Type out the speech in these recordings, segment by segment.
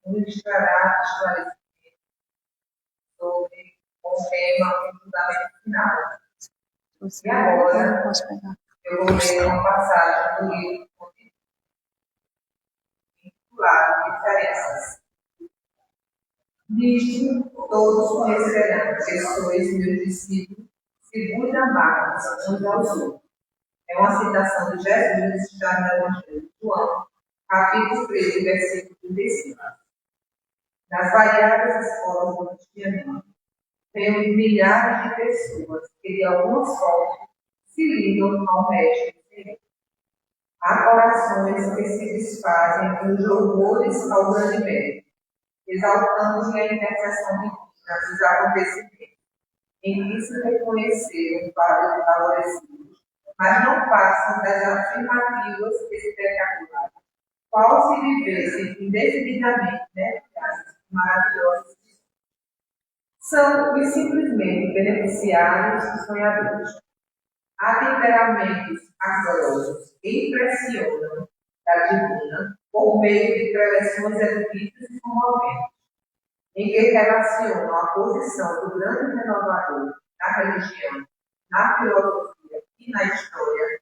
ministrará esclarecimento sobre o tema do fundamento final. E agora, eu vou ler uma passagem do livro intitulado Diferenças. Nisto todos conhecerão que sois meus discípulos, segundo amarmos uns aos outros. É uma citação de Jesus, está no Evangelho de João, capítulo 13, versículo 35. Nas variadas escolas do cristianismo, temos milhares de pessoas que, de alguma forma, se ligam ao Mestre Senhor. Há corações que se desfazem nos louvores ao grande Mestre, exaltando-lhe a intercessão divina dos acontecimentos, em que se reconheceram favorecidos, mas não passam das afirmativas espetaculares, qual se vivessem indefinidamente maravilhosas. São os simplesmente beneficiários e sonhadores. Há temperamentos ardorosos que impressionam da divina por meio de preleções eruditas e comoventes, em que relacionam a posição do grande renovador na religião, na filosofia e na história,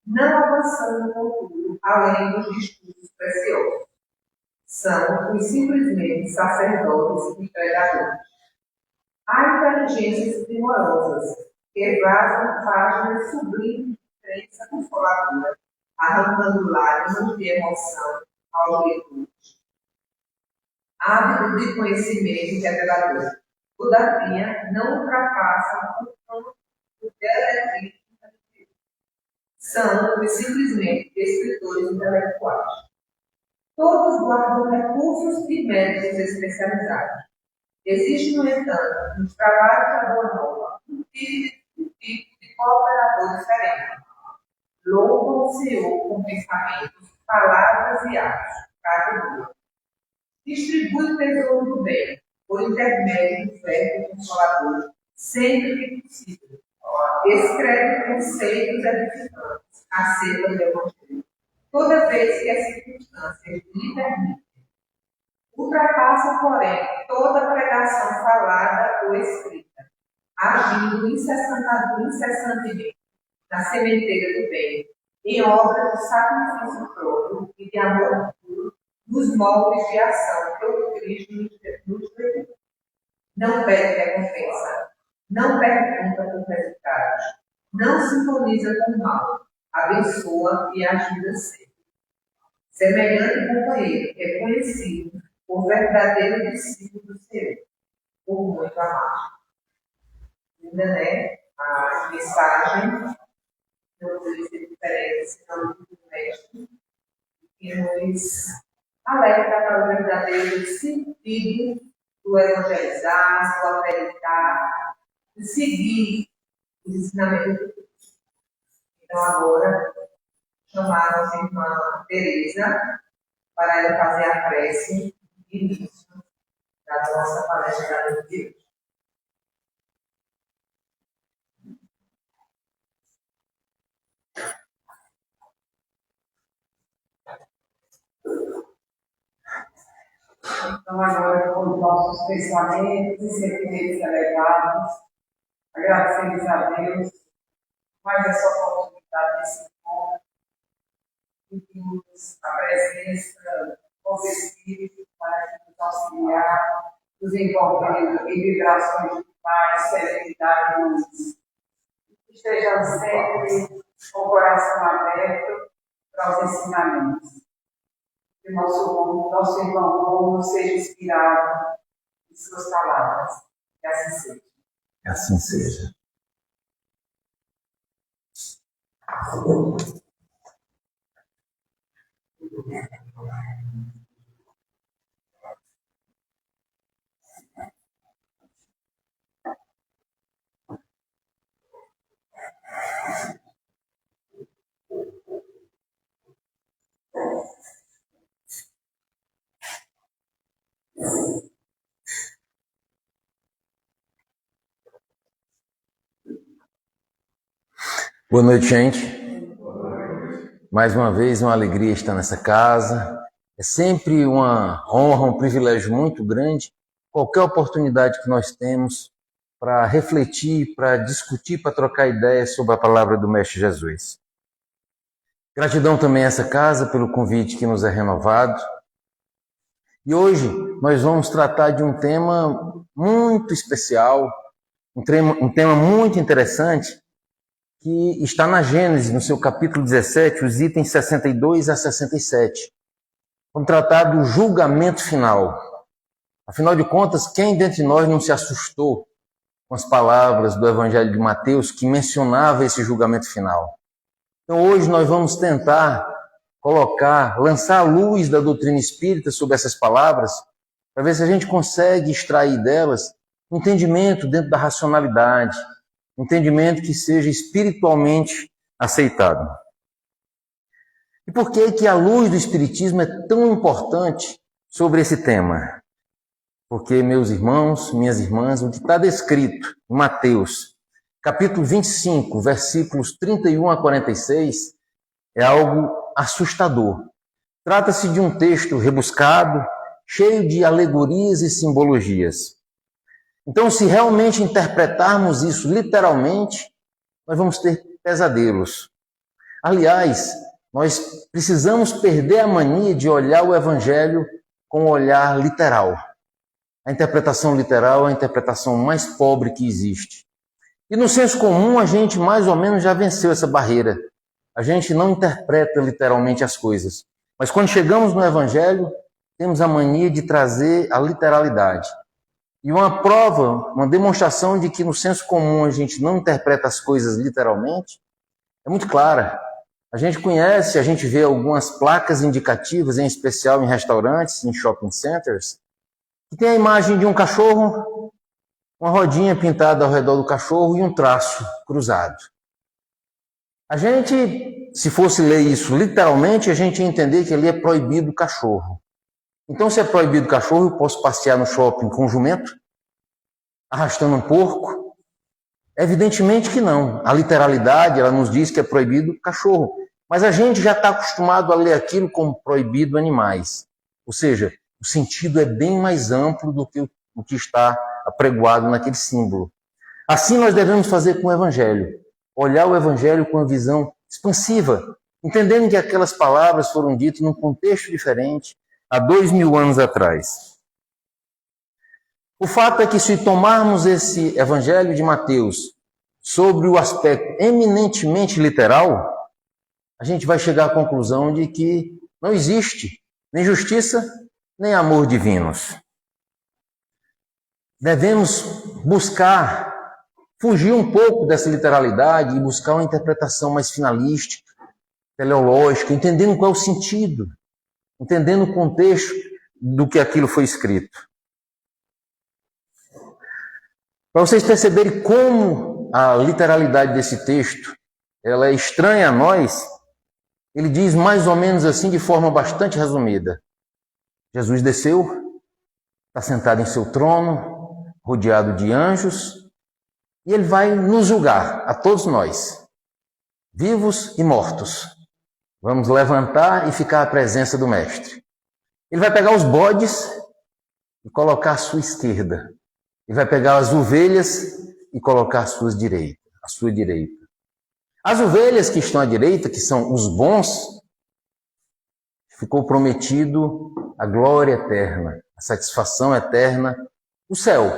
não avançando no futuro além dos discursos preciosos. São os simplesmente sacerdotes e pregadores. Há inteligências primorosas que vazam páginas sublimes de crença consoladora, arrancando lágrimas de emoção aos leitores. Ávidos de conhecimento revelador, todavia não ultrapassam o campo do deletrismo. São simplesmente escritores intelectuais. Todos guardam recursos e métodos especializados. Existe, no entanto, nos trabalhos da Boa Nova um tipo de cooperador diferente. Louvam o Senhor com pensamentos, palavras e atos, cada dia. Distribui o tesouro do bem, por intermédio do verbo consolador, sempre que possível. Escreve conceitos edificantes acerca do Evangelho, toda vez que as circunstâncias lhe permitem. Ultrapassa, porém, toda pregação falada ou escrita, agindo incessantemente na sementeira do bem, em obra de sacrifício próprio e de amor puro, nos moldes de ação que o Cristo nos levou. Não pede recompensa, não pergunta por resultados, não sintoniza com o mal, abençoa e ajuda sempre. Semelhante companheiro é conhecido por verdadeiro discípulo do Senhor, por muito amado. Ainda, a mensagem não pode ser diferente, senão do mestre, que nos alerta para o verdadeiro sentido do evangelizar, do acreditar, de seguir os ensinamentos de Deus. Então, agora, chamamos a irmã Teresa para ela fazer a prece de início da nossa palestra de hoje. Então, agora, com os nossos pensamentos e sentimentos elevados, agradecemos a Deus mais essa oportunidade desse encontro, pedimos a presença do Espírito para que nos auxiliar, nos envolvendo em vibrações de paz, serenidade e luz. Estejamos sempre com o coração aberto para os ensinamentos. Que nosso irmão Romulo seja inspirado em suas palavras. Que assim seja. Que assim seja. Boa noite, gente. Mais uma vez, uma alegria estar nessa casa, É sempre uma honra, um privilégio muito grande, qualquer oportunidade que nós temos para refletir, para discutir, para trocar ideias sobre a palavra do Mestre Jesus. Gratidão também a essa casa pelo convite que nos é renovado. E hoje nós vamos tratar de um tema muito especial, um tema muito interessante, que está na Gênesis, no seu capítulo 17, os itens 62 a 67. Vamos tratar do julgamento final. Afinal de contas, quem dentre nós não se assustou com as palavras do Evangelho de Mateus que mencionava esse julgamento final? Então hoje nós vamos tentar lançar a luz da doutrina espírita sobre essas palavras, para ver se a gente consegue extrair delas um entendimento dentro da racionalidade, um entendimento que seja espiritualmente aceitado. E por que a luz do Espiritismo é tão importante sobre esse tema? Porque, meus irmãos, minhas irmãs, o que está descrito em Mateus, capítulo 25, versículos 31 a 46, é algo assustador. Trata-se de um texto rebuscado, cheio de alegorias e simbologias. Então, se realmente interpretarmos isso literalmente, nós vamos ter pesadelos. Aliás, nós precisamos perder a mania de olhar o Evangelho com um olhar literal. A interpretação literal é a interpretação mais pobre que existe. E no senso comum, a gente mais ou menos já venceu essa barreira. A gente não interpreta literalmente as coisas. Mas quando chegamos no Evangelho, temos a mania de trazer a literalidade. E uma prova, uma demonstração de que no senso comum a gente não interpreta as coisas literalmente, é muito clara. A gente conhece, a gente vê algumas placas indicativas, em especial em restaurantes, em shopping centers, que tem a imagem de um cachorro, uma rodinha pintada ao redor do cachorro e um traço cruzado. A gente, se fosse ler isso literalmente, a gente ia entender que ali é proibido o cachorro. Então, se é proibido o cachorro, eu posso passear no shopping com um jumento, arrastando um porco? Evidentemente que não. A literalidade, ela nos diz que é proibido o cachorro. Mas a gente já está acostumado a ler aquilo como proibido animais. Ou seja, o sentido é bem mais amplo do que o que está apregoado naquele símbolo. Assim nós devemos fazer com o Evangelho. Olhar o Evangelho com uma visão expansiva, entendendo que aquelas palavras foram ditas num contexto diferente, há 2000 anos atrás. O fato é que se tomarmos esse Evangelho de Mateus sobre o aspecto eminentemente literal, a gente vai chegar à conclusão de que não existe nem justiça, nem amor divinos. Devemos fugir um pouco dessa literalidade e buscar uma interpretação mais finalística, teleológica, entendendo qual é o sentido, entendendo o contexto do que aquilo foi escrito. Para vocês perceberem como a literalidade desse texto ela é estranha a nós, ele diz mais ou menos assim, de forma bastante resumida. Jesus desceu, está sentado em seu trono, rodeado de anjos, e ele vai nos julgar, a todos nós, vivos e mortos. Vamos levantar e ficar à presença do Mestre. Ele vai pegar os bodes e colocar à sua esquerda. Ele vai pegar as ovelhas e colocar à sua direita. As ovelhas que estão à direita, que são os bons, ficou prometido a glória eterna, a satisfação eterna, o céu.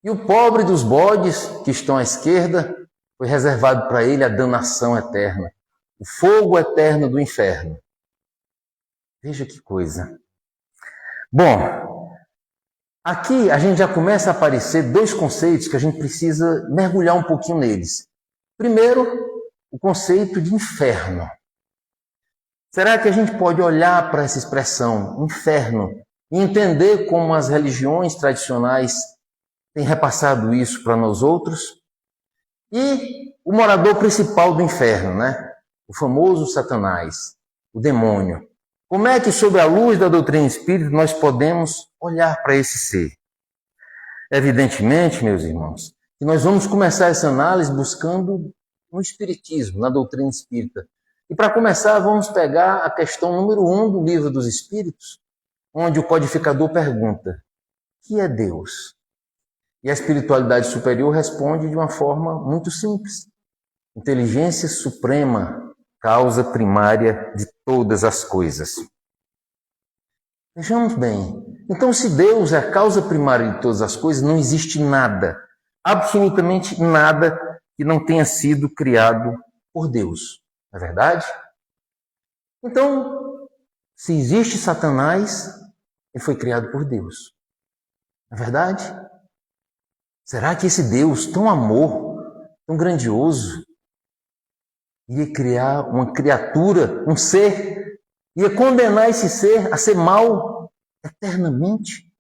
E o pobre dos bodes, que estão à esquerda, foi reservado para ele a danação eterna, o fogo eterno do inferno. Veja que coisa. Bom, aqui a gente já começa a aparecer dois conceitos que a gente precisa mergulhar um pouquinho neles. Primeiro, o conceito de inferno. Será que a gente pode olhar para essa expressão, inferno, e entender como as religiões tradicionais têm repassado isso para nós outros? E o morador principal do inferno, né? O famoso Satanás, o demônio. Como é que, sob a luz da doutrina espírita, nós podemos olhar para esse ser? Evidentemente, meus irmãos, que nós vamos começar essa análise buscando no espiritismo, na doutrina espírita, E para começar, vamos pegar a questão número 1 do Livro dos Espíritos, onde o codificador pergunta: o que é Deus? E a espiritualidade superior responde de uma forma muito simples: inteligência suprema, causa primária de todas as coisas. Vejamos bem. Então, se Deus é a causa primária de todas as coisas, não existe nada, absolutamente nada, que não tenha sido criado por Deus. Não é verdade? Então, se existe Satanás, ele foi criado por Deus. Não é verdade? Será que esse Deus, tão amor, tão grandioso, ia criar uma criatura, um ser, ia condenar esse ser a ser mal eternamente?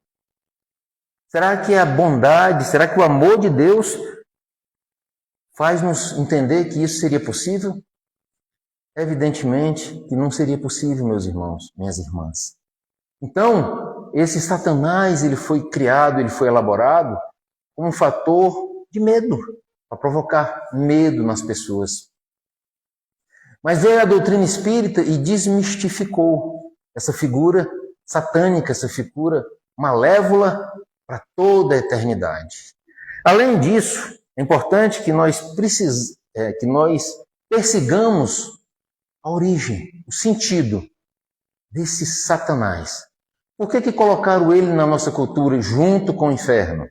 Será que a bondade, será que o amor de Deus faz-nos entender que isso seria possível? Evidentemente que não seria possível, meus irmãos, minhas irmãs. Então, esse Satanás, ele foi criado, ele foi elaborado como um fator de medo, para provocar medo nas pessoas. Mas veio a doutrina espírita e desmistificou essa figura satânica, essa figura malévola para toda a eternidade. Além disso, é importante que nós persigamos a origem, o sentido desse Satanás. Por que colocaram ele na nossa cultura junto com o inferno?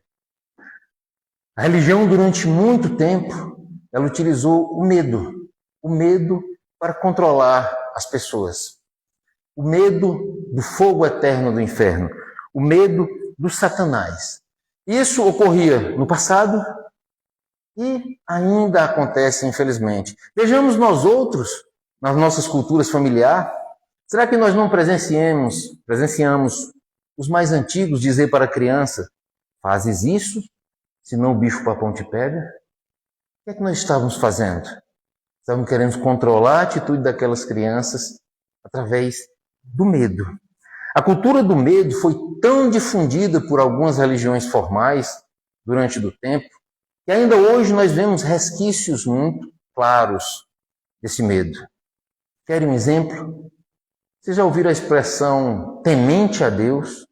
A religião, durante muito tempo, ela utilizou o medo para controlar as pessoas. O medo do fogo eterno do inferno, o medo do Satanás. Isso ocorria no passado e ainda acontece, infelizmente. Vejamos nós outros, nas nossas culturas familiares, será que nós não presenciamos os mais antigos dizer para a criança: fazes isso, senão o bicho-papão te pega? O que é que nós estávamos fazendo? Estávamos querendo controlar a atitude daquelas crianças através do medo. A cultura do medo foi tão difundida por algumas religiões formais durante o tempo, que ainda hoje nós vemos resquícios muito claros desse medo. Querem um exemplo? Vocês já ouviram a expressão temente a Deus?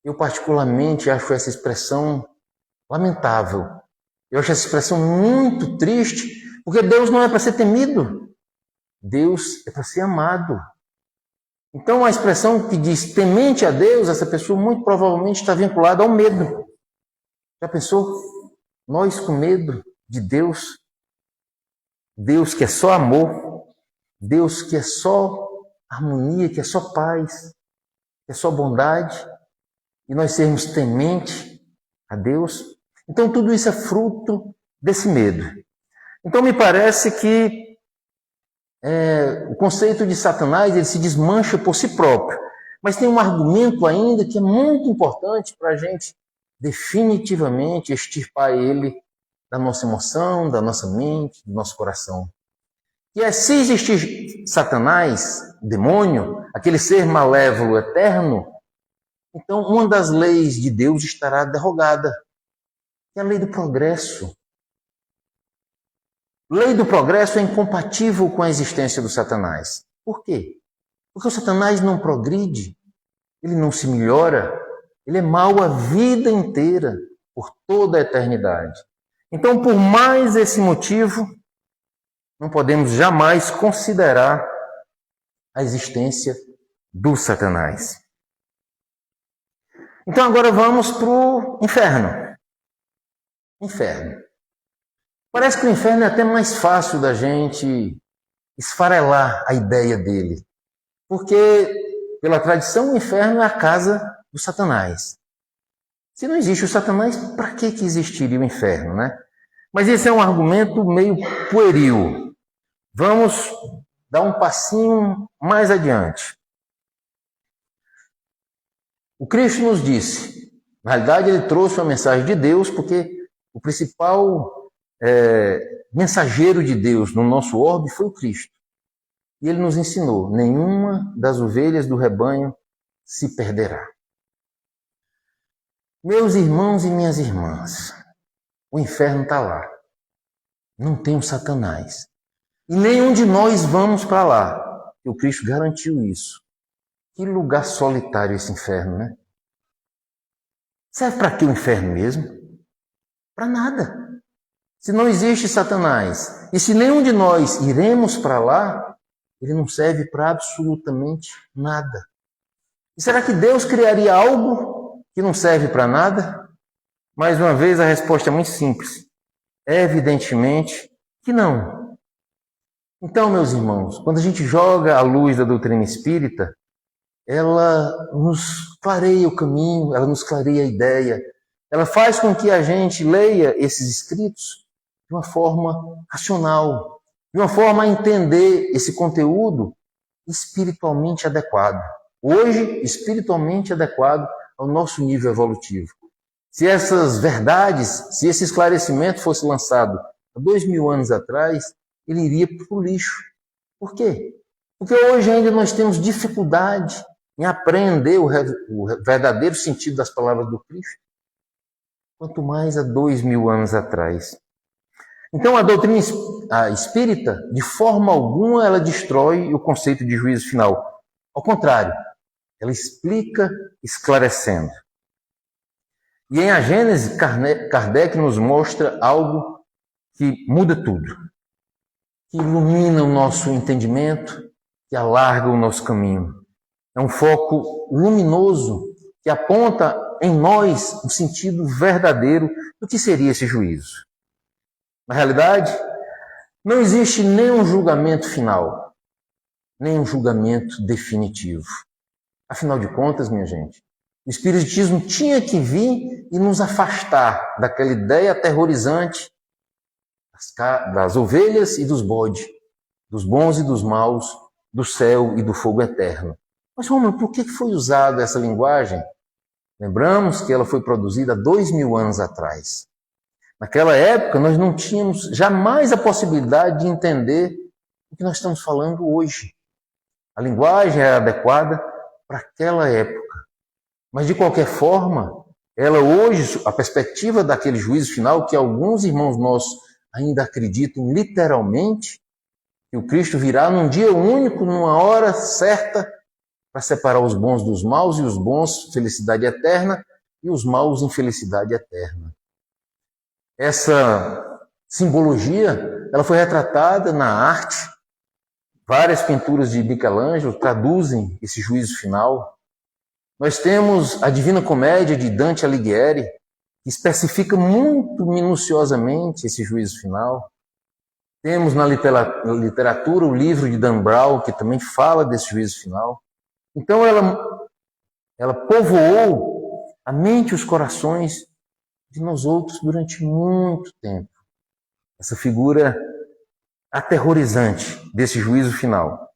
Eu particularmente acho essa expressão lamentável. Eu acho essa expressão muito triste, porque Deus não é para ser temido. Deus é para ser amado. Então, a expressão que diz temente a Deus, essa pessoa muito provavelmente está vinculada ao medo. Já pensou? Nós com medo de Deus, Deus que é só amor, Deus que é só harmonia, que é só paz, que é só bondade, e nós sermos temente a Deus. Então, tudo isso é fruto desse medo. Então, me parece que o conceito de Satanás ele se desmancha por si próprio. Mas tem um argumento ainda que é muito importante para a gente definitivamente extirpar ele da nossa emoção, da nossa mente, do nosso coração. Que é, se existir Satanás, demônio, aquele ser malévolo eterno, então uma das leis de Deus estará derrogada, que é a lei do progresso. Lei do progresso é incompatível com a existência do Satanás. Por quê? Porque o Satanás não progride, ele não se melhora, ele é mau a vida inteira, por toda a eternidade. Então, por mais esse motivo, não podemos jamais considerar a existência do Satanás. Então, agora vamos para o inferno. Inferno. Parece que o inferno é até mais fácil da gente esfarelar a ideia dele. Porque, pela tradição, o inferno é a casa do Satanás. Se não existe o Satanás, para que existiria o inferno, né? Mas esse é um argumento meio pueril. Vamos dar um passinho mais adiante. O Cristo nos disse, na realidade ele trouxe uma mensagem de Deus, porque o principal mensageiro de Deus no nosso orbe foi o Cristo. E ele nos ensinou, nenhuma das ovelhas do rebanho se perderá. Meus irmãos e minhas irmãs, o inferno está lá. Não tem o Satanás. E nenhum de nós vamos para lá. E o Cristo garantiu isso. Que lugar solitário esse inferno, né? Serve para que o inferno mesmo? Para nada. Se não existe Satanás, e se nenhum de nós iremos para lá, ele não serve para absolutamente nada. E será que Deus criaria algo que não serve para nada? Mais uma vez, a resposta é muito simples. Evidentemente que não. Então, meus irmãos, quando a gente joga a luz da doutrina espírita, ela nos clareia o caminho, ela nos clareia a ideia, ela faz com que a gente leia esses escritos de uma forma racional, de uma forma a entender esse conteúdo espiritualmente adequado. Hoje, espiritualmente adequado ao nosso nível evolutivo. Se essas verdades, se esse esclarecimento fosse lançado há 2000 anos atrás, ele iria para o lixo. Por quê? Porque hoje ainda nós temos dificuldade em apreender o verdadeiro sentido das palavras do Cristo, quanto mais há 2000 anos atrás. Então a doutrina espírita, de forma alguma, ela destrói o conceito de juízo final. Ao contrário, ela explica esclarecendo. E em A Gênese, Kardec nos mostra algo que muda tudo, que ilumina o nosso entendimento, que alarga o nosso caminho. É um foco luminoso que aponta em nós o sentido verdadeiro do que seria esse juízo. Na realidade, não existe nenhum julgamento final, nem um julgamento definitivo. Afinal de contas, minha gente, o Espiritismo tinha que vir e nos afastar daquela ideia aterrorizante das ovelhas e dos bodes, dos bons e dos maus, do céu e do fogo eterno. Mas, Romulo, por que foi usada essa linguagem? Lembramos que ela foi produzida há 2000 anos atrás. Naquela época, nós não tínhamos jamais a possibilidade de entender o que nós estamos falando hoje. A linguagem é adequada para aquela época. Mas, de qualquer forma, ela hoje, a perspectiva daquele juízo final, que alguns irmãos nossos ainda acreditam literalmente, que o Cristo virá num dia único, numa hora certa, para separar os bons dos maus, e os bons, felicidade eterna, e os maus, infelicidade eterna. Essa simbologia, ela foi retratada na arte. Várias pinturas de Michelangelo traduzem esse juízo final. Nós temos a Divina Comédia de Dante Alighieri, que especifica muito minuciosamente esse juízo final. Temos na literatura o livro de Dan Brown, que também fala desse juízo final. Então ela povoou a mente e os corações de nós outros durante muito tempo. Essa figura aterrorizante desse juízo final.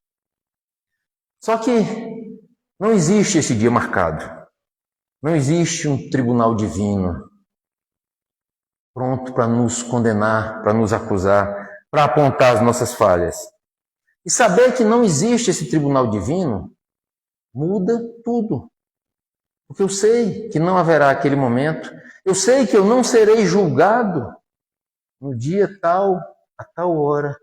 Só que não existe esse dia marcado. Não existe um tribunal divino pronto para nos condenar, para nos acusar, para apontar as nossas falhas. E saber que não existe esse tribunal divino muda tudo. Porque eu sei que não haverá aquele momento. Eu sei que eu não serei julgado no dia tal, a tal hora.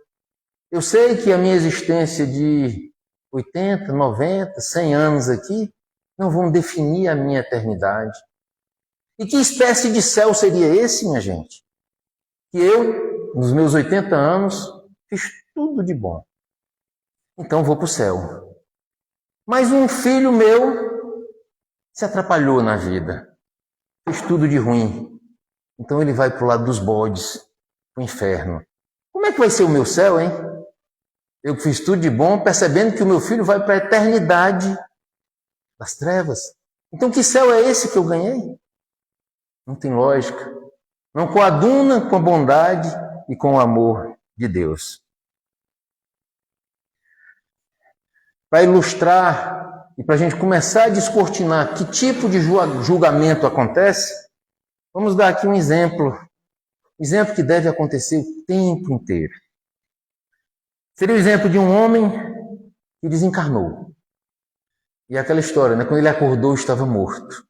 Eu sei que a minha existência de 80, 90, 100 anos aqui não vão definir a minha eternidade. E que espécie de céu seria esse, minha gente? Que eu, nos meus 80 anos, fiz tudo de bom. Então vou para o céu. Mas um filho meu se atrapalhou na vida. Fez tudo de ruim. Então ele vai para o lado dos bodes, para o inferno. Como é que vai ser o meu céu, hein? Eu que fiz tudo de bom, percebendo que o meu filho vai para a eternidade das trevas. Então que céu é esse que eu ganhei? Não tem lógica. Não coaduna com a bondade e com o amor de Deus. Para ilustrar e para a gente começar a descortinar que tipo de julgamento acontece, vamos dar aqui um exemplo. Um exemplo que deve acontecer o tempo inteiro. Seria o exemplo de um homem que desencarnou. E aquela história, né? Quando ele acordou, estava morto.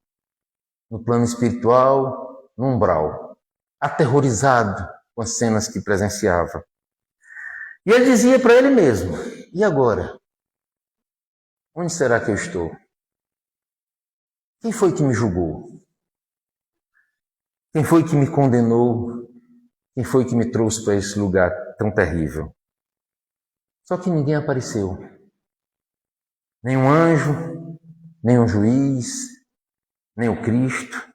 No plano espiritual, no umbral. Aterrorizado com as cenas que presenciava. E ele dizia para ele mesmo: e agora? Onde será que eu estou? Quem foi que me julgou? Quem foi que me condenou? Quem foi que me trouxe para esse lugar tão terrível? Só que ninguém apareceu. Nem um anjo, nem um juiz, nem o Cristo.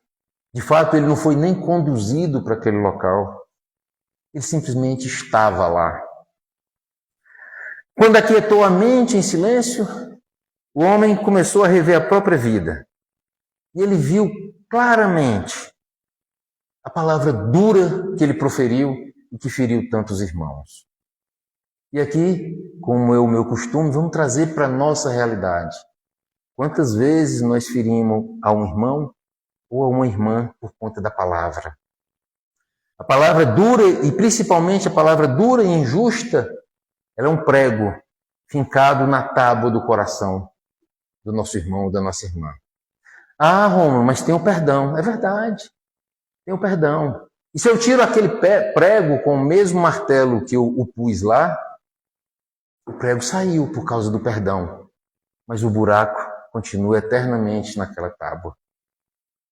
De fato, ele não foi nem conduzido para aquele local. Ele simplesmente estava lá. Quando aquietou a mente em silêncio, o homem começou a rever a própria vida. E ele viu claramente a palavra dura que ele proferiu e que feriu tantos irmãos. E aqui, como é o meu costume, vamos trazer para a nossa realidade. Quantas vezes nós ferimos a um irmão ou a uma irmã por conta da palavra? A palavra dura, e principalmente a palavra dura e injusta, ela é um prego fincado na tábua do coração do nosso irmão ou da nossa irmã. Ah, Roma, mas tem o perdão. É verdade, tem o perdão. E se eu tiro aquele prego com o mesmo martelo que eu o pus lá, o prego saiu por causa do perdão, mas o buraco continua eternamente naquela tábua.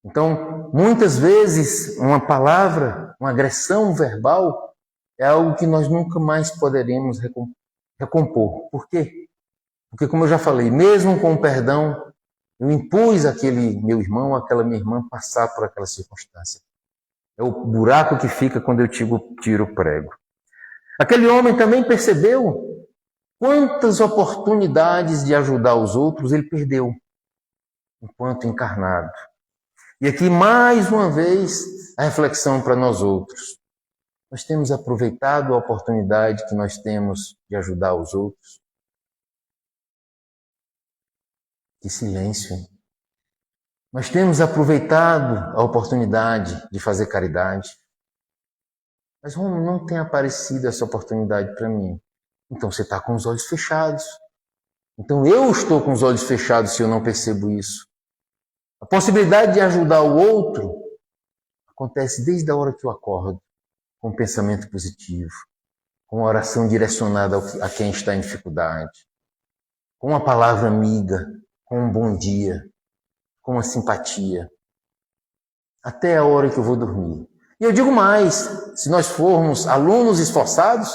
Então, muitas vezes, uma palavra, uma agressão verbal, é algo que nós nunca mais poderemos recompor. Por quê? Porque, como eu já falei, mesmo com o perdão, eu impus aquele meu irmão, aquela minha irmã, passar por aquela circunstância. É o buraco que fica quando eu tiro o prego. Aquele homem também percebeu quantas oportunidades de ajudar os outros ele perdeu enquanto encarnado. E aqui, mais uma vez, a reflexão para nós outros. Nós temos aproveitado a oportunidade que nós temos de ajudar os outros? Que silêncio, hein? Nós temos aproveitado a oportunidade de fazer caridade? Mas não tem aparecido essa oportunidade para mim. Então você está com os olhos fechados. Então eu estou com os olhos fechados se eu não percebo isso. A possibilidade de ajudar o outro acontece desde a hora que eu acordo, com um pensamento positivo, com uma oração direcionada a quem está em dificuldade, com uma palavra amiga, com um bom dia, com uma simpatia, até a hora que eu vou dormir. E eu digo mais, se nós formos alunos esforçados,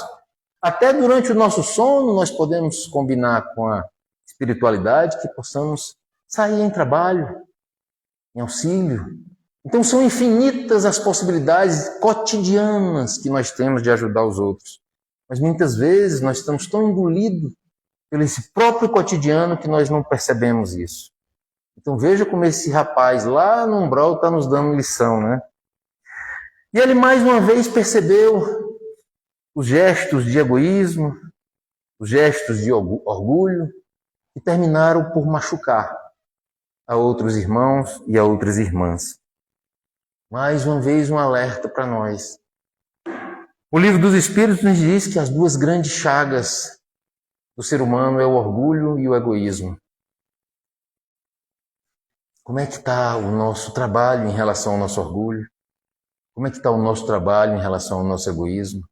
até durante o nosso sono nós podemos combinar com a espiritualidade que possamos sair em trabalho, em auxílio. Então são infinitas as possibilidades cotidianas que nós temos de ajudar os outros. Mas muitas vezes nós estamos tão engolidos pelo esse próprio cotidiano que nós não percebemos isso. Então veja como esse rapaz lá no umbral está nos dando lição, né? E ele mais uma vez percebeu os gestos de egoísmo, os gestos de orgulho, que terminaram por machucar a outros irmãos e a outras irmãs. Mais uma vez um alerta para nós. O Livro dos Espíritos nos diz que as duas grandes chagas do ser humano é o orgulho e o egoísmo. Como é que está o nosso trabalho em relação ao nosso orgulho? Como é que está o nosso trabalho em relação ao nosso egoísmo?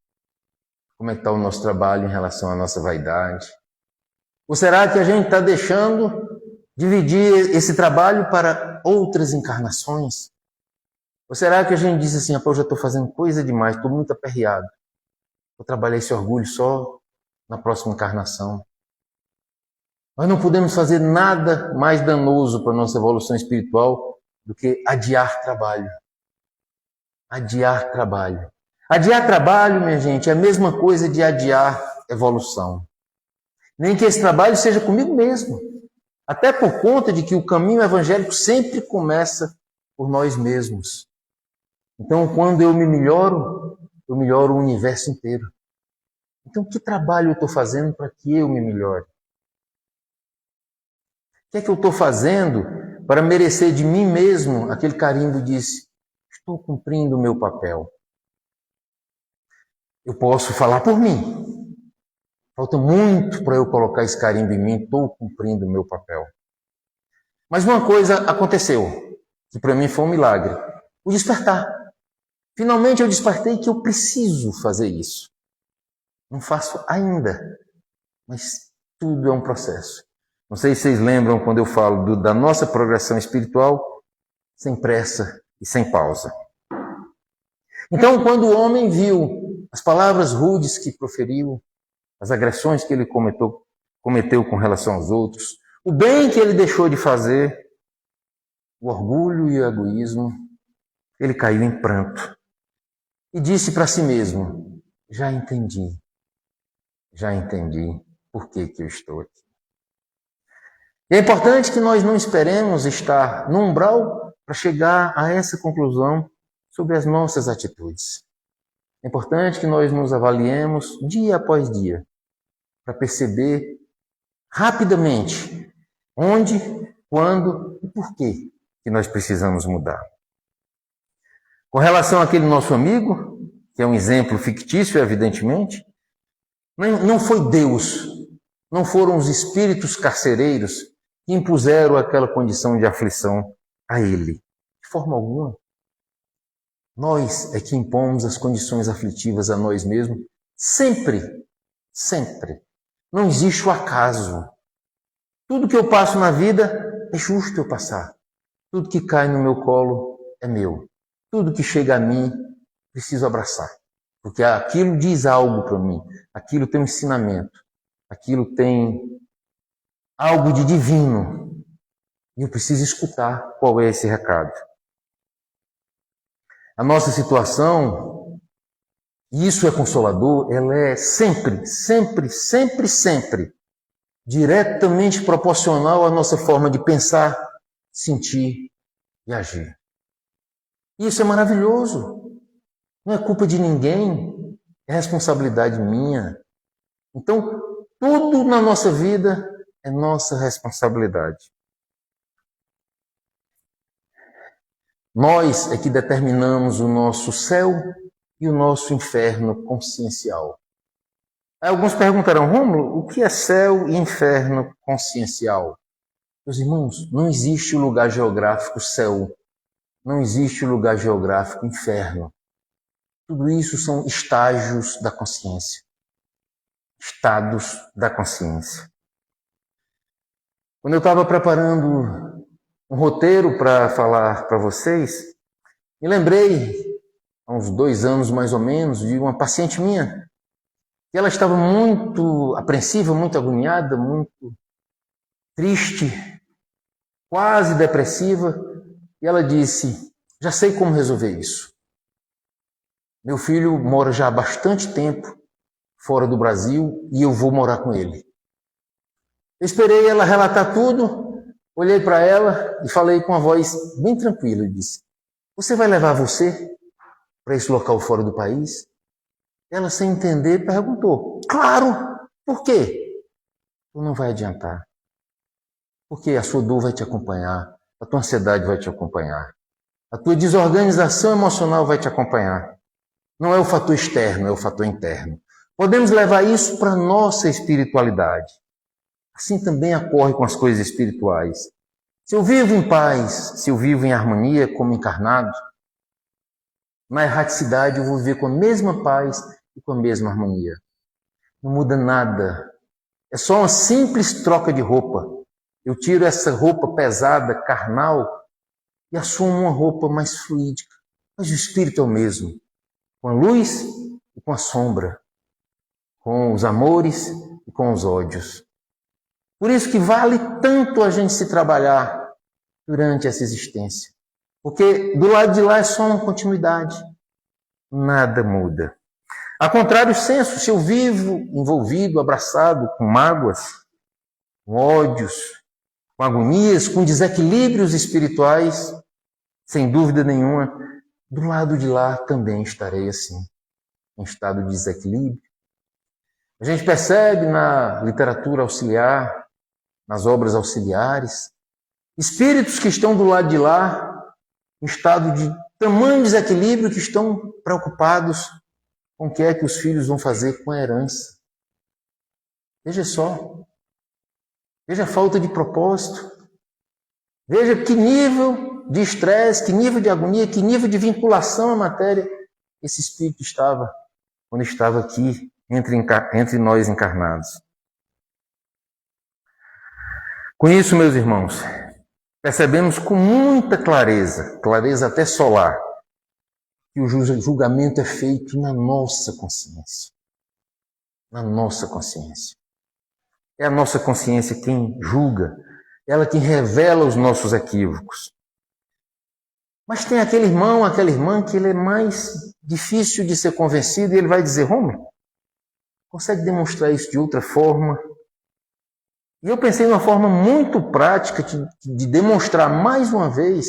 Como é que está o nosso trabalho em relação à nossa vaidade? Ou será que a gente está deixando dividir esse trabalho para outras encarnações? Ou será que a gente diz assim, eu já estou fazendo coisa demais, estou muito aperreado. Vou trabalhar esse orgulho só na próxima encarnação. Nós não podemos fazer nada mais danoso para a nossa evolução espiritual do que adiar trabalho. Adiar trabalho. Adiar trabalho, minha gente, é a mesma coisa de adiar evolução. Nem que esse trabalho seja comigo mesmo. Até por conta de que o caminho evangélico sempre começa por nós mesmos. Então, quando eu melhoro o universo inteiro. Então, que trabalho eu estou fazendo para que eu me melhore? O que é que eu estou fazendo para merecer de mim mesmo aquele carimbo de estou cumprindo o meu papel? Eu posso falar por mim. Falta muito para eu colocar esse carimbo em mim, estou cumprindo o meu papel. Mas uma coisa aconteceu, que para mim foi um milagre. O despertar. Finalmente eu despertei que eu preciso fazer isso. Não faço ainda, mas tudo é um processo. Não sei se vocês lembram quando eu falo da nossa progressão espiritual, sem pressa e sem pausa. Então, quando o homem viu as palavras rudes que proferiu, as agressões que ele cometeu com relação aos outros, o bem que ele deixou de fazer, o orgulho e o egoísmo, ele caiu em pranto e disse para si mesmo: já entendi por que eu estou aqui. E é importante que nós não esperemos estar no umbral para chegar a essa conclusão sobre as nossas atitudes. É importante que nós nos avaliemos dia após dia para perceber rapidamente onde, quando e por que nós precisamos mudar. Com relação àquele nosso amigo, que é um exemplo fictício, evidentemente, não foi Deus, não foram os espíritos carcereiros que impuseram aquela condição de aflição a ele. De forma alguma. Nós é que impomos as condições aflitivas a nós mesmos, sempre, sempre. Não existe o acaso. Tudo que eu passo na vida é justo eu passar. Tudo que cai no meu colo é meu. Tudo que chega a mim, preciso abraçar. Porque aquilo diz algo para mim. Aquilo tem um ensinamento. Aquilo tem algo de divino. E eu preciso escutar qual é esse recado. A nossa situação, e isso é consolador, ela é sempre, sempre, sempre, sempre diretamente proporcional à nossa forma de pensar, sentir e agir. Isso é maravilhoso. Não é culpa de ninguém, é responsabilidade minha. Então, tudo na nossa vida é nossa responsabilidade. Nós é que determinamos o nosso céu e o nosso inferno consciencial. Alguns perguntarão: Rômulo, o que é céu e inferno consciencial? Meus irmãos, não existe o lugar geográfico céu, não existe o lugar geográfico inferno. Tudo isso são estágios da consciência, estados da consciência. Quando eu estava preparando um roteiro para falar para vocês, me lembrei, há uns 2 anos mais ou menos, de uma paciente minha. E ela estava muito apreensiva, muito agoniada, muito triste, quase depressiva. E ela disse: já sei como resolver isso. Meu filho mora já há bastante tempo fora do Brasil e eu vou morar com ele. Eu esperei ela relatar tudo. Olhei para ela e falei com uma voz bem tranquila e disse: você vai levar você para esse local fora do país? Ela, sem entender, perguntou: claro, por quê? Não vai adiantar. Porque a sua dor vai te acompanhar, a tua ansiedade vai te acompanhar, a tua desorganização emocional vai te acompanhar. Não é o fator externo, é o fator interno. Podemos levar isso para a nossa espiritualidade. Assim também ocorre com as coisas espirituais. Se eu vivo em paz, se eu vivo em harmonia como encarnado, na erraticidade eu vou viver com a mesma paz e com a mesma harmonia. Não muda nada. É só uma simples troca de roupa. Eu tiro essa roupa pesada, carnal, e assumo uma roupa mais fluídica. Mas o espírito é o mesmo. Com a luz e com a sombra. Com os amores e com os ódios. Por isso que vale tanto a gente se trabalhar durante essa existência. Porque do lado de lá é só uma continuidade. Nada muda. Ao contrário senso, se eu vivo envolvido, abraçado com mágoas, com ódios, com agonias, com desequilíbrios espirituais, sem dúvida nenhuma, do lado de lá também estarei assim, em estado de desequilíbrio. A gente percebe na literatura auxiliar, nas obras auxiliares, espíritos que estão do lado de lá, em estado de tamanho desequilíbrio, que estão preocupados com o que é que os filhos vão fazer com a herança. Veja só. Veja a falta de propósito. Veja que nível de estresse, que nível de agonia, que nível de vinculação à matéria esse espírito estava quando estava aqui entre nós encarnados. Com isso, meus irmãos, percebemos com muita clareza, clareza até solar, que o julgamento é feito na nossa consciência. Na nossa consciência. É a nossa consciência quem julga, ela quem revela os nossos equívocos. Mas tem aquele irmão, aquela irmã que ele é mais difícil de ser convencido e ele vai dizer, Romer, consegue demonstrar isso de outra forma? E eu pensei numa forma muito prática de demonstrar mais uma vez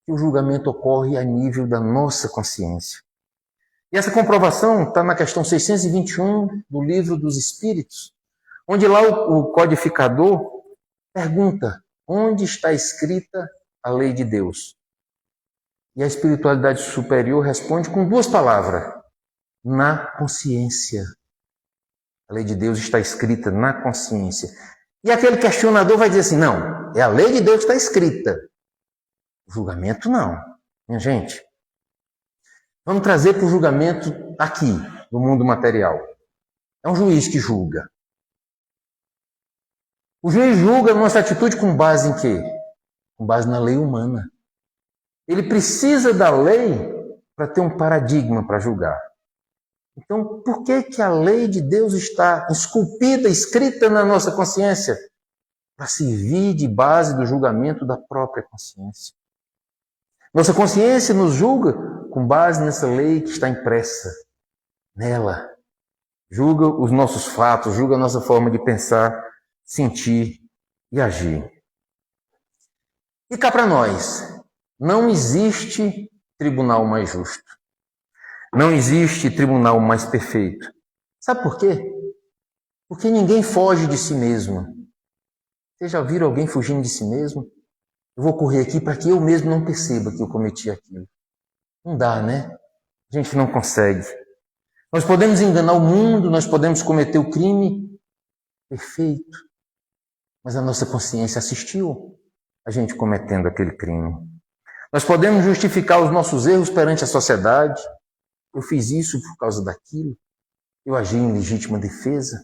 que o julgamento ocorre a nível da nossa consciência. E essa comprovação está na questão 621 do Livro dos Espíritos, onde lá o codificador pergunta onde está escrita a lei de Deus. E a espiritualidade superior responde com duas palavras, na consciência. A lei de Deus está escrita na consciência. E aquele questionador vai dizer assim, não, é a lei de Deus que está escrita. O julgamento não. Minha gente, vamos trazer para o julgamento aqui, no mundo material. É um juiz que julga. O juiz julga a nossa atitude com base em quê? Com base na lei humana. Ele precisa da lei para ter um paradigma para julgar. Então, por que a lei de Deus está esculpida, escrita na nossa consciência? Para servir de base do julgamento da própria consciência. Nossa consciência nos julga com base nessa lei que está impressa nela. Julga os nossos fatos, julga a nossa forma de pensar, sentir e agir. E cá para nós, não existe tribunal mais justo. Não existe tribunal mais perfeito. Sabe por quê? Porque ninguém foge de si mesmo. Vocês já viram alguém fugindo de si mesmo? Eu vou correr aqui para que eu mesmo não perceba que eu cometi aquilo. Não dá, né? A gente não consegue. Nós podemos enganar o mundo, nós podemos cometer o crime perfeito. Mas a nossa consciência assistiu a gente cometendo aquele crime. Nós podemos justificar os nossos erros perante a sociedade. Eu fiz isso por causa daquilo. Eu agi em legítima defesa.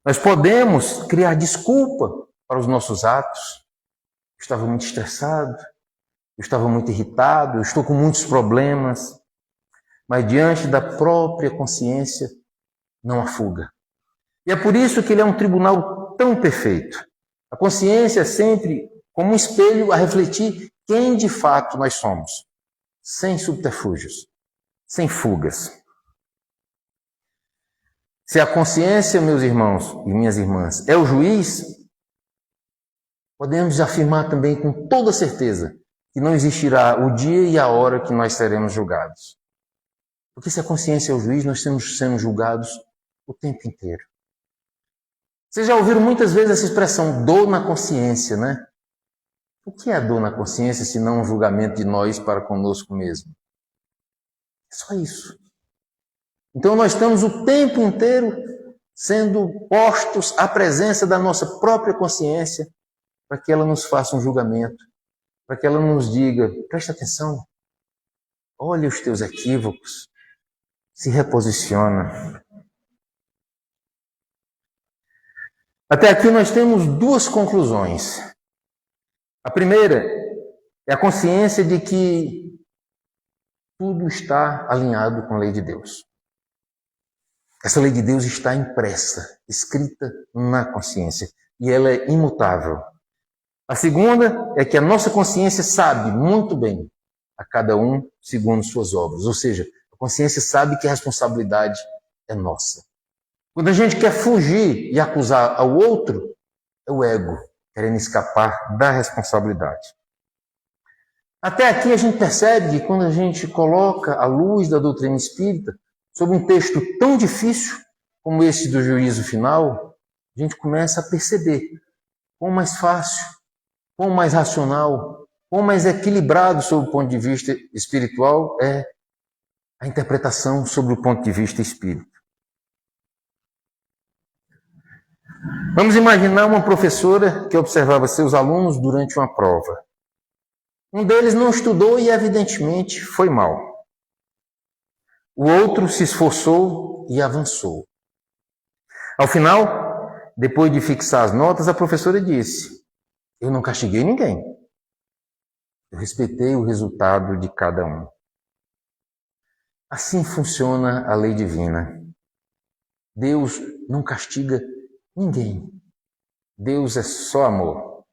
Nós podemos criar desculpa para os nossos atos. Eu estava muito estressado, eu estava muito irritado, eu estou com muitos problemas. Mas diante da própria consciência, não há fuga. E é por isso que ele é um tribunal tão perfeito. A consciência é sempre como um espelho a refletir quem de fato nós somos, sem subterfúgios, sem fugas. Se a consciência, meus irmãos e minhas irmãs, é o juiz, podemos afirmar também com toda certeza que não existirá o dia e a hora que nós seremos julgados. Porque se a consciência é o juiz, nós estamos sendo julgados o tempo inteiro. Vocês já ouviram muitas vezes essa expressão, dor na consciência, né? O que é a dor na consciência, se não um julgamento de nós para conosco mesmo? É só isso. Então nós estamos o tempo inteiro sendo postos à presença da nossa própria consciência para que ela nos faça um julgamento, para que ela nos diga, presta atenção, olha os teus equívocos, se reposiciona. Até aqui nós temos duas conclusões. A primeira é a consciência de que tudo está alinhado com a lei de Deus. Essa lei de Deus está impressa, escrita na consciência, e ela é imutável. A segunda é que a nossa consciência sabe muito bem a cada um segundo suas obras. Ou seja, a consciência sabe que a responsabilidade é nossa. Quando a gente quer fugir e acusar ao outro, é o ego querendo escapar da responsabilidade. Até aqui a gente percebe que quando a gente coloca a luz da doutrina espírita sobre um texto tão difícil como esse do juízo final, a gente começa a perceber quão mais fácil, quão mais racional, quão mais equilibrado sob o ponto de vista espiritual é a interpretação sobre o ponto de vista espírita. Vamos imaginar uma professora que observava seus alunos durante uma prova. Um deles não estudou e, evidentemente, foi mal. O outro se esforçou e avançou. Ao final, depois de fixar as notas, a professora disse: eu não castiguei ninguém. Eu respeitei o resultado de cada um. Assim funciona a lei divina. Deus não castiga ninguém. Deus é só amor.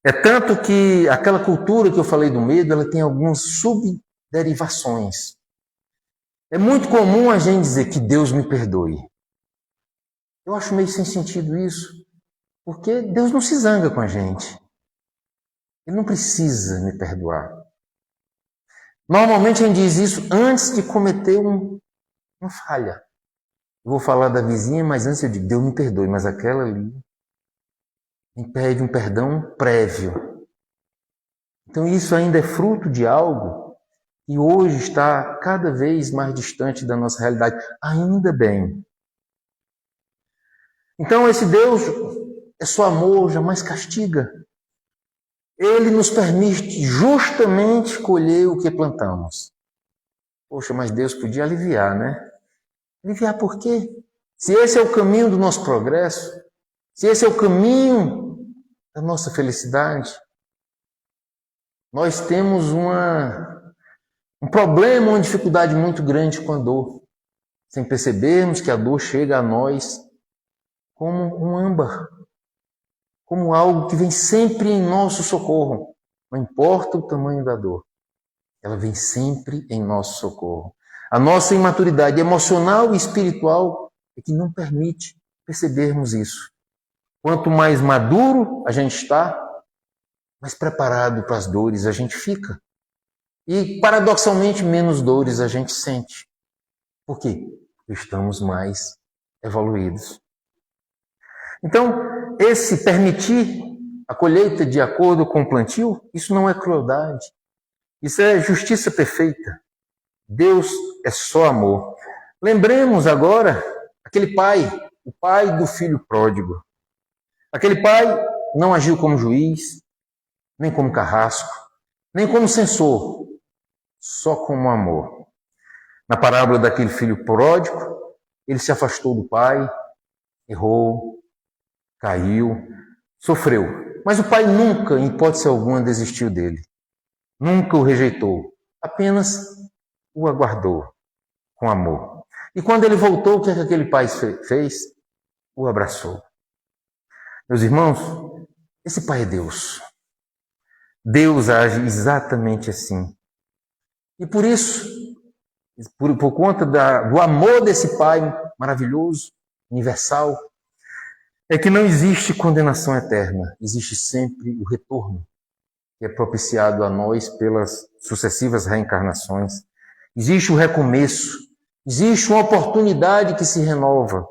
É tanto que aquela cultura que eu falei do medo, ela tem algumas subderivações. É muito comum a gente dizer que Deus me perdoe. Eu acho meio sem sentido isso, porque Deus não se zanga com a gente. Ele não precisa me perdoar. Normalmente a gente diz isso antes de cometer uma falha. Eu vou falar da vizinha, mas antes eu digo, Deus me perdoe, mas aquela ali me pede um perdão prévio. Então isso ainda é fruto de algo que hoje está cada vez mais distante da nossa realidade. Ainda bem. Então esse Deus é só amor, jamais castiga. Ele nos permite justamente colher o que plantamos. Poxa, mas Deus podia aliviar, né? Aliviar por quê? Se esse é o caminho do nosso progresso, se esse é o caminho da nossa felicidade, nós temos um problema, uma dificuldade muito grande com a dor, sem percebermos que a dor chega a nós como um âmbar, como algo que vem sempre em nosso socorro. Não importa o tamanho da dor, ela vem sempre em nosso socorro. A nossa imaturidade emocional e espiritual é que não permite percebermos isso. Quanto mais maduro a gente está, mais preparado para as dores a gente fica. E, paradoxalmente, menos dores a gente sente. Por quê? Porque estamos mais evoluídos. Então, esse permitir a colheita de acordo com o plantio, isso não é crueldade. Isso é justiça perfeita. Deus é só amor. Lembremos agora aquele pai, o pai do filho pródigo. Aquele pai não agiu como juiz, nem como carrasco, nem como censor, só como amor. Na parábola daquele filho pródigo, ele se afastou do pai, errou, caiu, sofreu. Mas o pai nunca, em hipótese alguma, desistiu dele. Nunca o rejeitou. Apenas o aguardou com amor. E quando ele voltou, o que é que aquele pai fez? O abraçou. Meus irmãos, esse pai é Deus. Deus age exatamente assim. E por isso, por conta do amor desse pai maravilhoso, universal, é que não existe condenação eterna. Existe sempre o retorno, que é propiciado a nós pelas sucessivas reencarnações. Existe o recomeço. Existe uma oportunidade que se renova.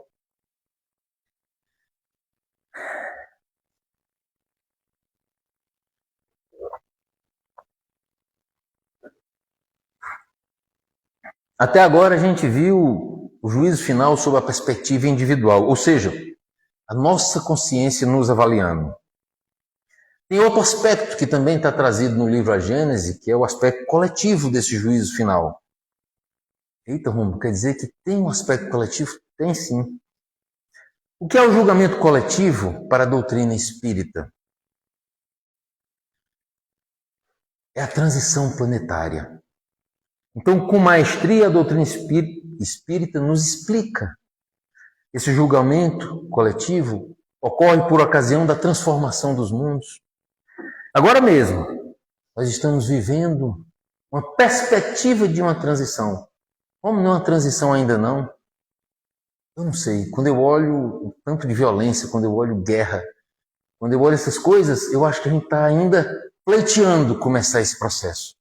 Até agora a gente viu o juízo final sob a perspectiva individual, ou seja, a nossa consciência nos avaliando. Tem outro aspecto que também está trazido no livro A Gênese, que é o aspecto coletivo desse juízo final. Eita, Romulo, quer dizer que tem um aspecto coletivo? Tem sim. O que é o julgamento coletivo para a doutrina espírita? É a transição planetária. Então, com maestria, a doutrina espírita nos explica. Esse julgamento coletivo ocorre por ocasião da transformação dos mundos. Agora mesmo, nós estamos vivendo uma perspectiva de uma transição. Como não é uma transição ainda não? Eu não sei. Quando eu olho o tanto de violência, quando eu olho guerra, quando eu olho essas coisas, eu acho que a gente está ainda pleiteando começar esse processo.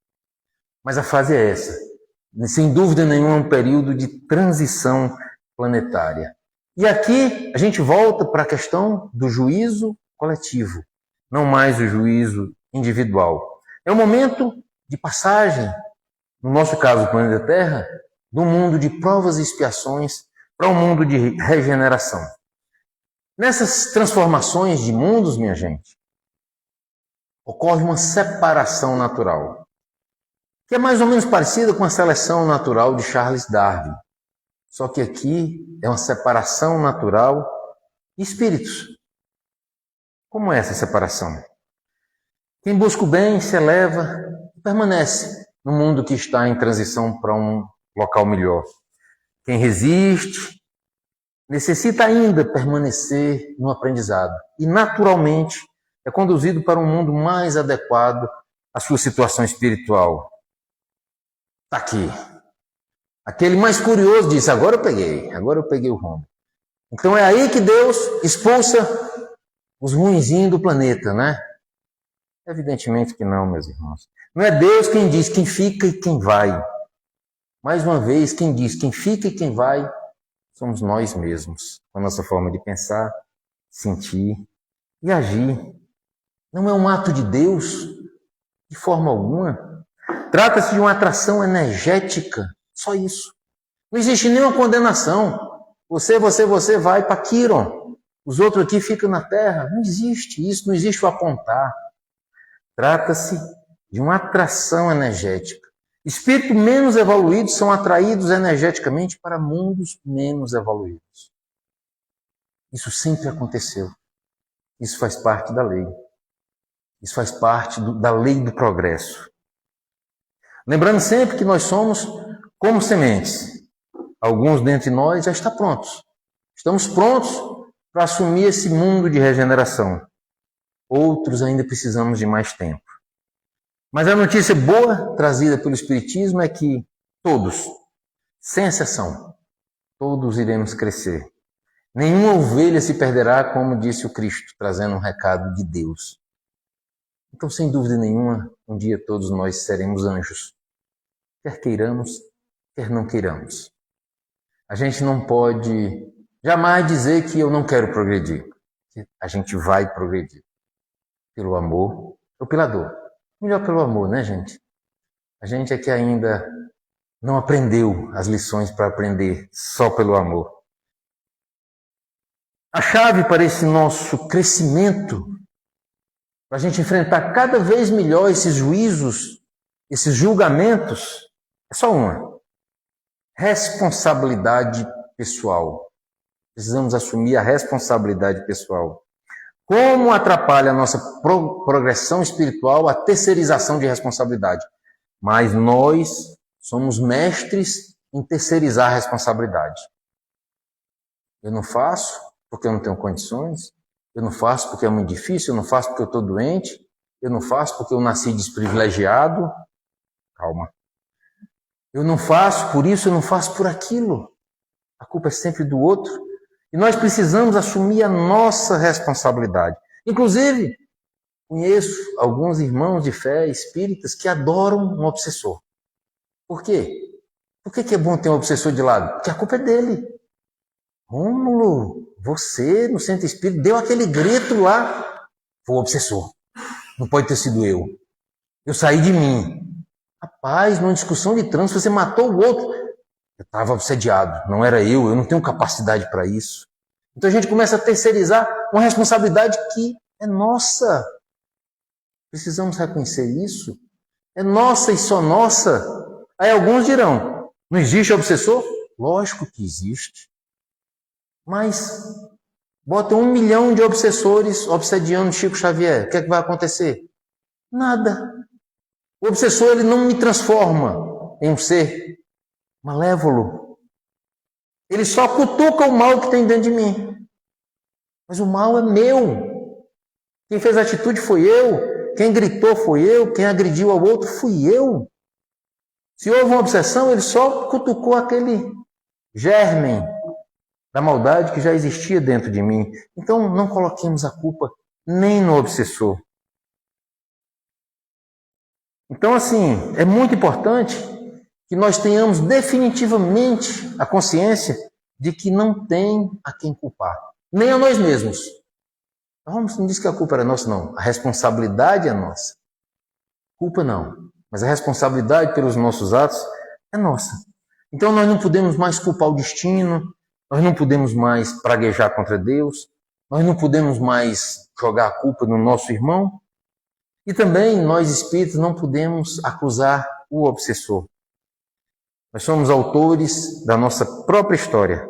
Mas a fase é essa. Sem dúvida nenhuma, é um período de transição planetária. E aqui a gente volta para a questão do juízo coletivo, não mais o juízo individual. É um momento de passagem, no nosso caso, o planeta Terra, do mundo de provas e expiações para um mundo de regeneração. Nessas transformações de mundos, minha gente, ocorre uma separação natural, que é mais ou menos parecida com a seleção natural de Charles Darwin. Só que aqui é uma separação natural de espíritos. Como é essa separação? Quem busca o bem se eleva e permanece no mundo que está em transição para um local melhor. Quem resiste necessita ainda permanecer no aprendizado e, naturalmente, é conduzido para um mundo mais adequado à sua situação espiritual. Está aqui. Aquele mais curioso disse, agora eu peguei o rumo. Então é aí que Deus expulsa os ruinzinhos do planeta, né? Evidentemente que não, meus irmãos. Não é Deus quem diz quem fica e quem vai. Mais uma vez, quem diz quem fica e quem vai somos nós mesmos, com a nossa forma de pensar, sentir e agir. Não é um ato de Deus, de forma alguma. Trata-se de uma atração energética, só isso. Não existe nenhuma condenação. Você vai para Quiron. Os outros aqui ficam na terra. Não existe isso, não existe o apontar. Trata-se de uma atração energética. Espíritos menos evoluídos são atraídos energeticamente para mundos menos evoluídos. Isso sempre aconteceu. Isso faz parte da lei. Isso faz parte da lei do progresso. Lembrando sempre que nós somos como sementes. Alguns dentre nós já estão prontos. Estamos prontos para assumir esse mundo de regeneração. Outros ainda precisamos de mais tempo. Mas a notícia boa trazida pelo Espiritismo é que todos, sem exceção, todos iremos crescer. Nenhuma ovelha se perderá, como disse o Cristo, trazendo um recado de Deus. Então, sem dúvida nenhuma, um dia todos nós seremos anjos. Quer queiramos, quer não queiramos. A gente não pode jamais dizer que eu não quero progredir. A gente vai progredir. Pelo amor ou pela dor. Melhor pelo amor, né, gente? A gente é que ainda não aprendeu as lições para aprender só pelo amor. A chave para esse nosso crescimento, para a gente enfrentar cada vez melhor esses juízos, esses julgamentos, é só uma. Responsabilidade pessoal. Precisamos assumir a responsabilidade pessoal. Como atrapalha a nossa progressão espiritual a terceirização de responsabilidade? Mas nós somos mestres em terceirizar a responsabilidade. Eu não faço porque eu não tenho condições, eu não faço porque é muito difícil, eu não faço porque eu estou doente, eu não faço porque eu nasci desprivilegiado. Calma. Eu não faço por isso, eu não faço por aquilo. A culpa é sempre do outro. E nós precisamos assumir a nossa responsabilidade. Inclusive, conheço alguns irmãos de fé espíritas que adoram um obsessor. Por quê? Por que é bom ter um obsessor de lado? Porque a culpa é dele. Rômulo, você no centro espírita deu aquele grito lá. Foi o obsessor. Não pode ter sido eu. Eu saí de mim. Rapaz, numa discussão de trânsito, você matou o outro. Eu estava obsediado, não era eu não tenho capacidade para isso. Então a gente começa a terceirizar uma responsabilidade que é nossa. Precisamos reconhecer isso. É nossa e só nossa. Aí alguns dirão, não existe obsessor? Lógico que existe. Mas bota 1 milhão de obsessores obsediando Chico Xavier. O que é que vai acontecer? Nada. O obsessor ele não me transforma em um ser malévolo. Ele só cutuca o mal que tem dentro de mim. Mas o mal é meu. Quem fez a atitude foi eu. Quem gritou foi eu. Quem agrediu ao outro fui eu. Se houve uma obsessão, ele só cutucou aquele germe da maldade que já existia dentro de mim. Então não coloquemos a culpa nem no obsessor. Então, assim, é muito importante que nós tenhamos definitivamente a consciência de que não tem a quem culpar, nem a nós mesmos. Vamos, não diz que a culpa era nossa, não. A responsabilidade é nossa. Culpa não, mas a responsabilidade pelos nossos atos é nossa. Então nós não podemos mais culpar o destino, nós não podemos mais praguejar contra Deus, nós não podemos mais jogar a culpa no nosso irmão. E também nós espíritos não podemos acusar o obsessor. Nós somos autores da nossa própria história.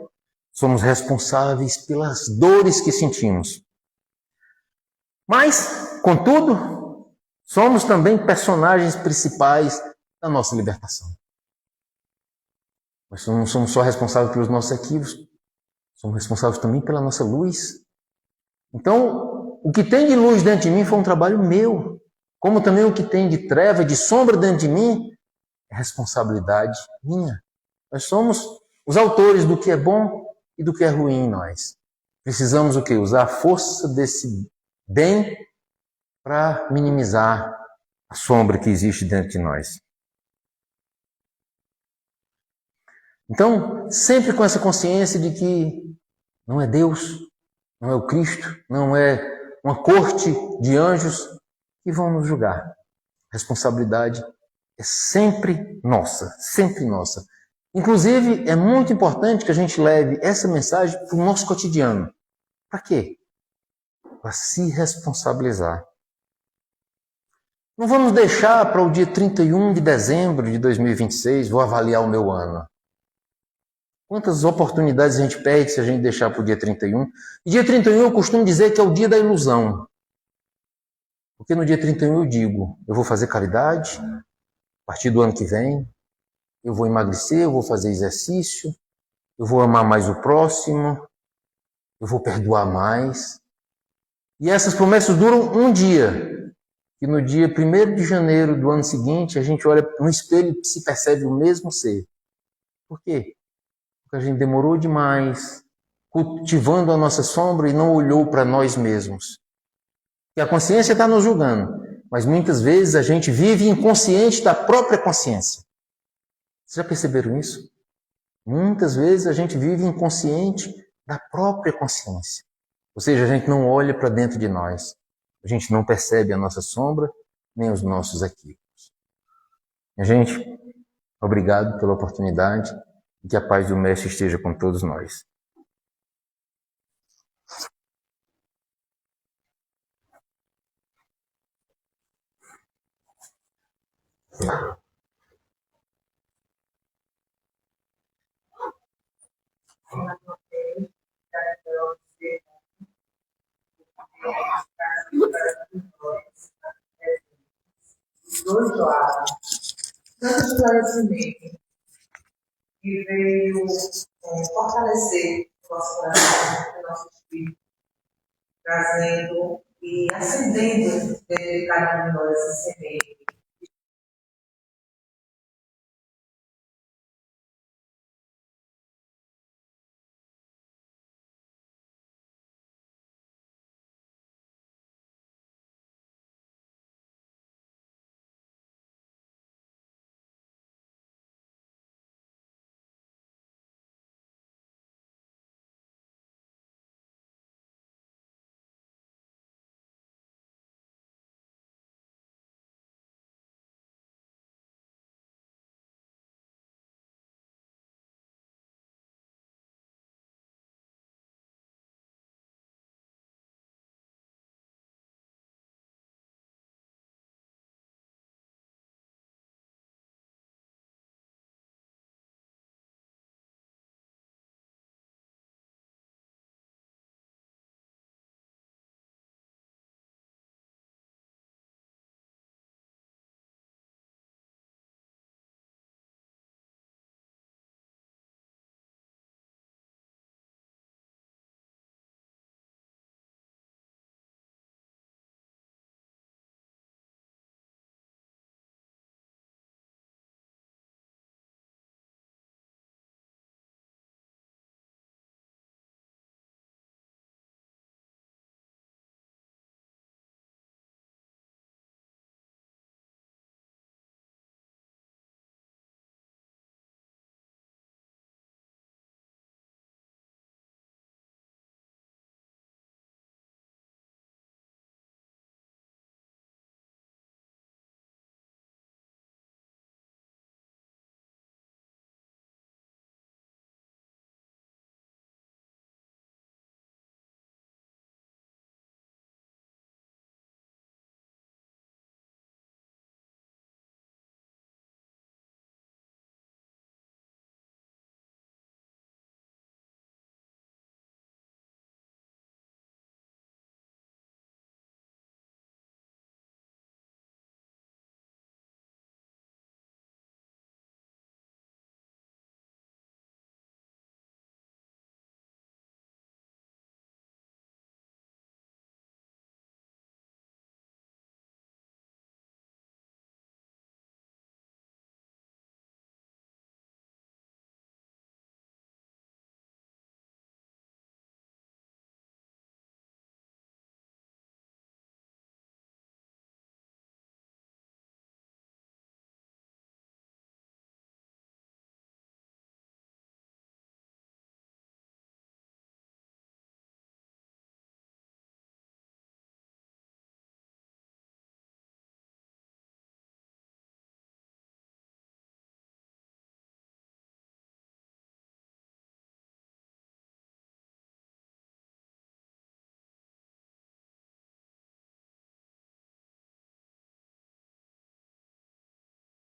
Somos responsáveis pelas dores que sentimos. Mas, contudo, somos também personagens principais da nossa libertação. Nós não somos só responsáveis pelos nossos equívocos, somos responsáveis também pela nossa luz. Então, o que tem de luz dentro de mim foi um trabalho meu, como também o que tem de treva, de sombra dentro de mim, é responsabilidade minha. Nós somos os autores do que é bom e do que é ruim em nós. Precisamos o quê? Usar a força desse bem para minimizar a sombra que existe dentro de nós. Então, sempre com essa consciência de que não é Deus, não é o Cristo, não é uma corte de anjos que vão nos julgar. A responsabilidade é sempre nossa, sempre nossa. Inclusive, é muito importante que a gente leve essa mensagem para o nosso cotidiano. Para quê? Para se responsabilizar. Não vamos deixar para o dia 31 de dezembro de 2026, vou avaliar o meu ano. Quantas oportunidades a gente perde se a gente deixar para o dia 31? E dia 31 eu costumo dizer que é o dia da ilusão. Porque no dia 31 eu digo, eu vou fazer caridade, a partir do ano que vem, eu vou emagrecer, eu vou fazer exercício, eu vou amar mais o próximo, eu vou perdoar mais. E essas promessas duram um dia. E no dia 1º de janeiro do ano seguinte, a gente olha no espelho e se percebe o mesmo ser. Por quê? Porque a gente demorou demais cultivando a nossa sombra e não olhou para nós mesmos. E a consciência está nos julgando, mas muitas vezes a gente vive inconsciente da própria consciência. Vocês já perceberam isso? Muitas vezes a gente vive inconsciente da própria consciência. Ou seja, a gente não olha para dentro de nós. A gente não percebe a nossa sombra, nem os nossos equívocos. Gente, obrigado pela oportunidade e que a paz do Mestre esteja com todos nós. Dois lados, tanto esclarecimento que veio fortalecer o nosso coração, o nosso espírito, trazendo e acendendo dentro de cada um de nós esse semente